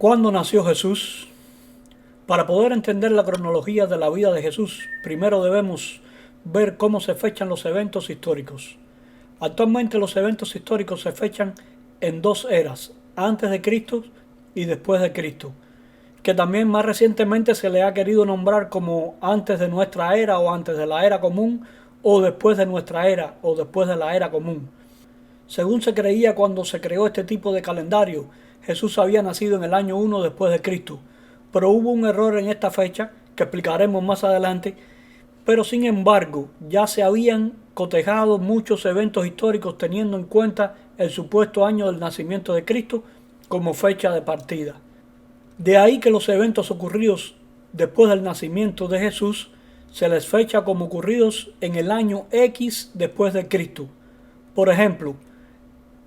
¿Cuándo nació Jesús? Para poder entender la cronología de la vida de Jesús, primero debemos ver cómo se fechan los eventos históricos. Actualmente los eventos históricos se fechan en dos eras, antes de Cristo y después de Cristo, que también más recientemente se le ha querido nombrar como antes de nuestra era o antes de la era común o después de nuestra era o después de la era común. Según se creía cuando se creó este tipo de calendario, Jesús había nacido en el año 1 después de Cristo, pero hubo un error en esta fecha que explicaremos más adelante, pero sin embargo ya se habían cotejado muchos eventos históricos teniendo en cuenta el supuesto año del nacimiento de Cristo como fecha de partida. De ahí que los eventos ocurridos después del nacimiento de Jesús se les fecha como ocurridos en el año X después de Cristo. Por ejemplo,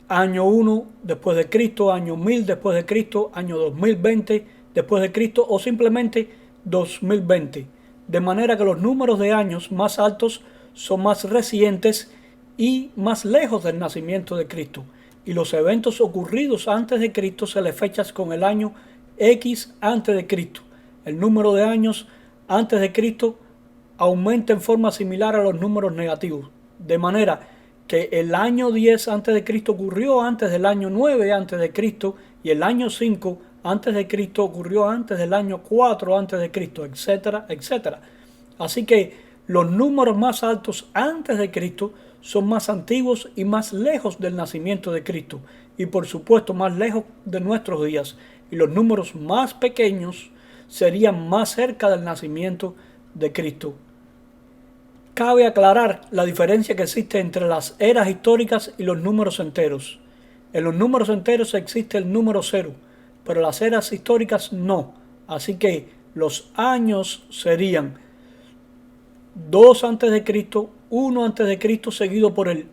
año 1 después de Cristo, año 1000 después de Cristo, año 2020 después de Cristo o simplemente 2020. De manera que los números de años más altos son más recientes y más lejos del nacimiento de Cristo. Y los eventos ocurridos antes de Cristo se les fechas con el año X antes de Cristo. El número de años antes de Cristo aumenta en forma similar a los números negativos. De manera que el año 10 antes de Cristo ocurrió antes del año 9 antes de Cristo y el año 5 antes de Cristo ocurrió antes del año 4 antes de Cristo, etcétera, etcétera. Así que los números más altos antes de Cristo son más antiguos y más lejos del nacimiento de Cristo y por supuesto más lejos de nuestros días, y los números más pequeños serían más cerca del nacimiento de Cristo. Cabe aclarar la diferencia que existe entre las eras históricas y los números enteros. En los números enteros existe el número 0, pero las eras históricas no. Así que los años serían 2 antes de Cristo, 1 antes de Cristo seguido por el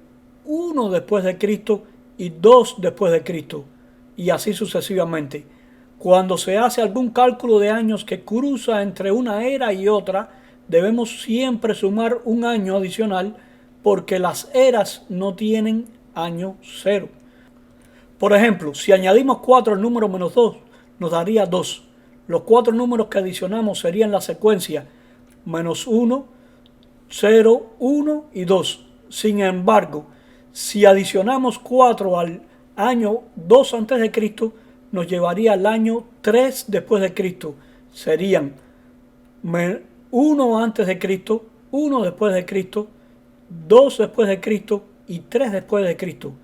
1 después de Cristo y 2 después de Cristo, y así sucesivamente. Cuando se hace algún cálculo de años que cruza entre una era y otra, debemos siempre sumar un año adicional porque las eras no tienen año 0. Por ejemplo, si añadimos 4 al número menos 2, nos daría 2. Los 4 números que adicionamos serían la secuencia menos 1, 0, 1 y 2. Sin embargo, si adicionamos 4 al año 2 antes de Cristo, nos llevaría al año 3 después de Cristo. Serían 1 antes de Cristo, 1 después de Cristo, 2 después de Cristo y 3 después de Cristo.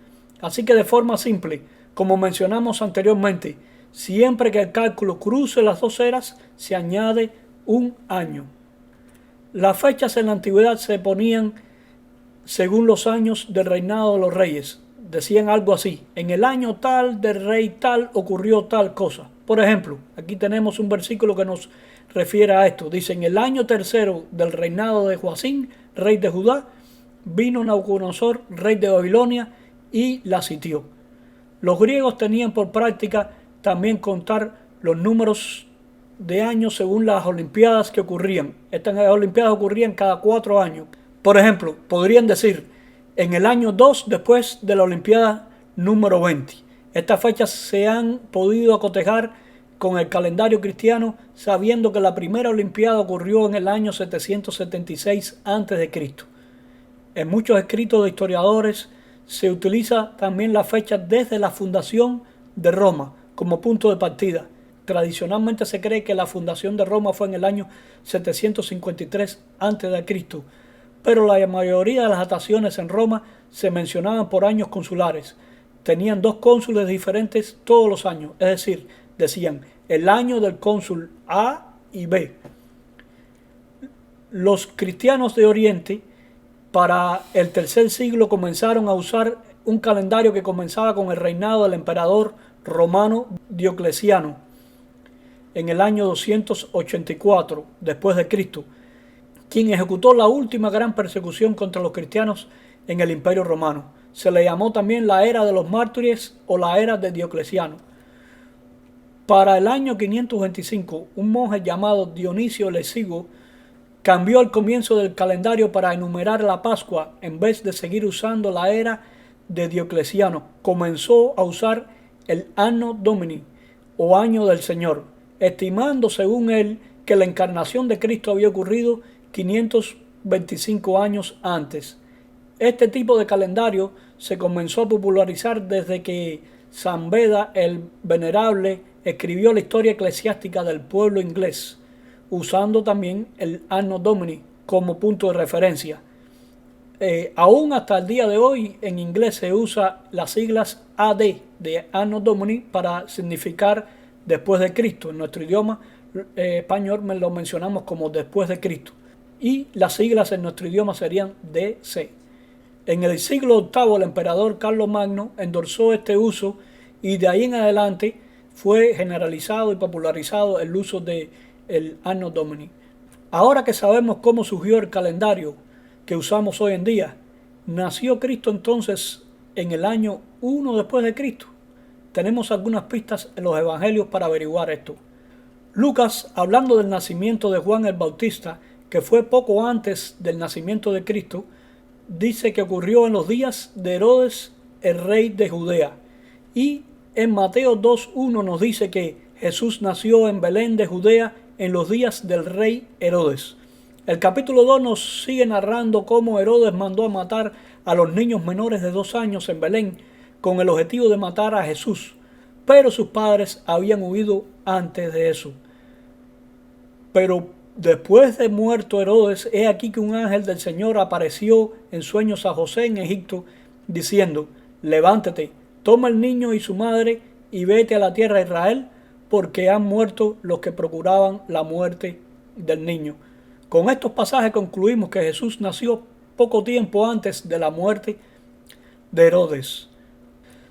Así que de forma simple, como mencionamos anteriormente, siempre que el cálculo cruce las dos eras, se añade un año. Las fechas en la antigüedad se ponían según los años del reinado de los reyes. Decían algo así: en el año tal del rey tal ocurrió tal cosa. Por ejemplo, aquí tenemos un versículo que nos refiere a esto. Dice: en el año tercero del reinado de Joacim, rey de Judá, vino Nabucodonosor, rey de Babilonia, y la sitió. Los griegos tenían por práctica también contar los números de años según las olimpiadas que ocurrían. Estas olimpiadas ocurrían cada 4 años. Por ejemplo, podrían decir en el año 2 después de la olimpiada número 20. Estas fechas se han podido acotejar con el calendario cristiano, sabiendo que la primera olimpiada ocurrió en el año 776 a.C. En muchos escritos de historiadores se utiliza también la fecha desde la fundación de Roma como punto de partida. Tradicionalmente se cree que la fundación de Roma fue en el año 753 a.C., pero la mayoría de las dataciones en Roma se mencionaban por años consulares. Tenían 2 cónsules diferentes todos los años, es decir, decían el año del cónsul A y B. Los cristianos de Oriente para el tercer siglo comenzaron a usar un calendario que comenzaba con el reinado del emperador romano Diocleciano en el año 284 después de Cristo, quien ejecutó la última gran persecución contra los cristianos en el Imperio Romano. Se le llamó también la era de los mártires o la era de Diocleciano. Para el año 525, un monje llamado Dionisio el Exiguo cambió el comienzo del calendario para enumerar la Pascua en vez de seguir usando la era de Diocleciano. Comenzó a usar el Anno Domini, o año del Señor, estimando según él que la encarnación de Cristo había ocurrido 525 años antes. Este tipo de calendario se comenzó a popularizar desde que San Beda el Venerable escribió la historia eclesiástica del pueblo inglés, usando también el Anno Domini como punto de referencia. Aún hasta el día de hoy en inglés se usa las siglas AD de Anno Domini para significar después de Cristo. En nuestro idioma español lo mencionamos como después de Cristo, y las siglas en nuestro idioma serían DC. En el siglo VIII el emperador Carlomagno endorsó este uso y de ahí en adelante fue generalizado y popularizado el uso del Anno Domini. Ahora que sabemos cómo surgió el calendario que usamos hoy en día, ¿nació Cristo entonces en el año 1 después de Cristo? Tenemos algunas pistas en los evangelios para averiguar esto. Lucas, hablando del nacimiento de Juan el Bautista, que fue poco antes del nacimiento de Cristo, dice que ocurrió en los días de Herodes, el rey de Judea. Y en Mateo 2:1 nos dice que Jesús nació en Belén de Judea en los días del rey Herodes. El capítulo 2 nos sigue narrando cómo Herodes mandó a matar a los niños menores de 2 años en Belén con el objetivo de matar a Jesús, pero sus padres habían huido antes de eso. Pero después de muerto Herodes, he aquí que un ángel del Señor apareció en sueños a José en Egipto, diciendo: levántate, toma el niño y su madre y vete a la tierra de Israel, porque han muerto los que procuraban la muerte del niño. Con estos pasajes concluimos que Jesús nació poco tiempo antes de la muerte de Herodes.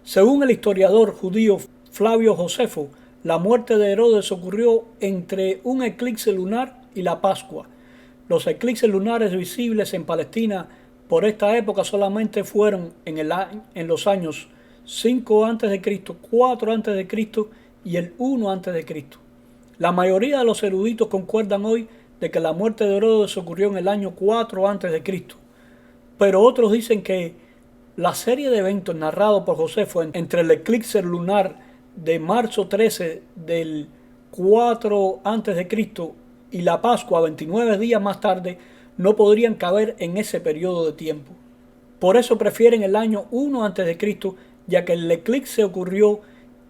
Según el historiador judío Flavio Josefo, la muerte de Herodes ocurrió entre un eclipse lunar y la Pascua. Los eclipses lunares visibles en Palestina por esta época solamente fueron en los años 5 a.C., 4 a.C. y el 1 a.C. La mayoría de los eruditos concuerdan hoy de que la muerte de Herodes ocurrió en el año 4 a.C., pero otros dicen que la serie de eventos narrados por Josefo entre el eclipse lunar de marzo 13 del 4 a.C. y la Pascua 29 días más tarde no podrían caber en ese periodo de tiempo. Por eso prefieren el año 1 a.C., ya que el eclipse ocurrió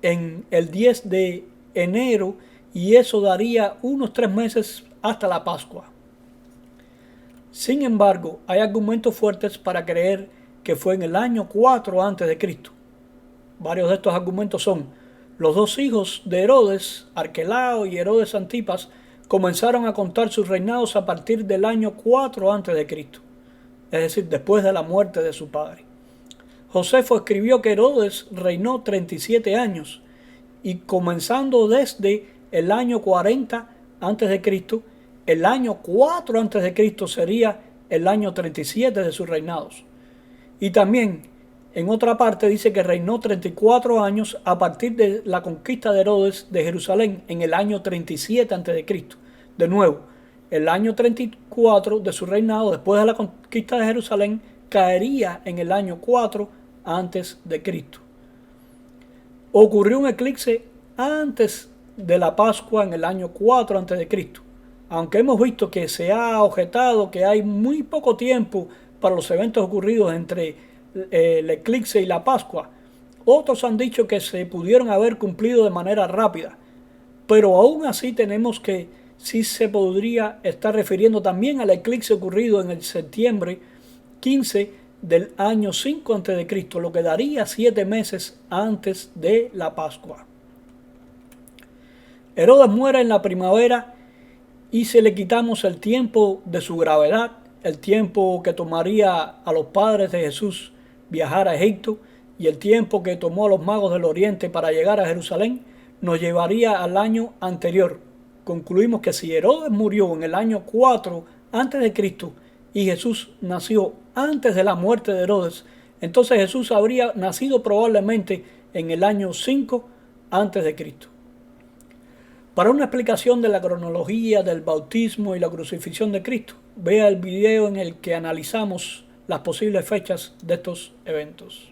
en el 10 de enero y eso daría unos 3 meses hasta la Pascua. Sin embargo, hay argumentos fuertes para creer que fue en el año 4 a.C. Varios de estos argumentos son: los dos hijos de Herodes, Arquelao y Herodes Antipas, comenzaron a contar sus reinados a partir del año 4 a.C., es decir, después de la muerte de su padre. Josefo escribió que Herodes reinó 37 años y comenzando desde el año 40 a.C., el año 4 a.C. sería el año 37 de sus reinados. Y también en otra parte dice que reinó 34 años a partir de la conquista de Herodes de Jerusalén en el año 37 a.C. De nuevo, el año 34 de su reinado después de la conquista de Jerusalén caería en el año 4 a.C. Ocurrió un eclipse antes de la Pascua en el año 4 a.C. Aunque hemos visto que se ha objetado que hay muy poco tiempo para los eventos ocurridos entre el eclipse y la Pascua, otros han dicho que se pudieron haber cumplido de manera rápida, pero aún así tenemos que sí se podría estar refiriendo también al eclipse ocurrido en el septiembre 15 del año 5 a.C., lo que daría 7 meses antes de la Pascua. Herodes muere en la primavera y si le quitamos el tiempo de su gravedad, el tiempo que tomaría a los padres de Jesús viajar a Egipto y el tiempo que tomó a los magos del Oriente para llegar a Jerusalén, nos llevaría al año anterior. Concluimos que si Herodes murió en el año 4 a.C. y Jesús nació antes de la muerte de Herodes, entonces Jesús habría nacido probablemente en el año 5 a.C. Para una explicación de la cronología del bautismo y la crucifixión de Cristo, vea el video en el que analizamos las posibles fechas de estos eventos.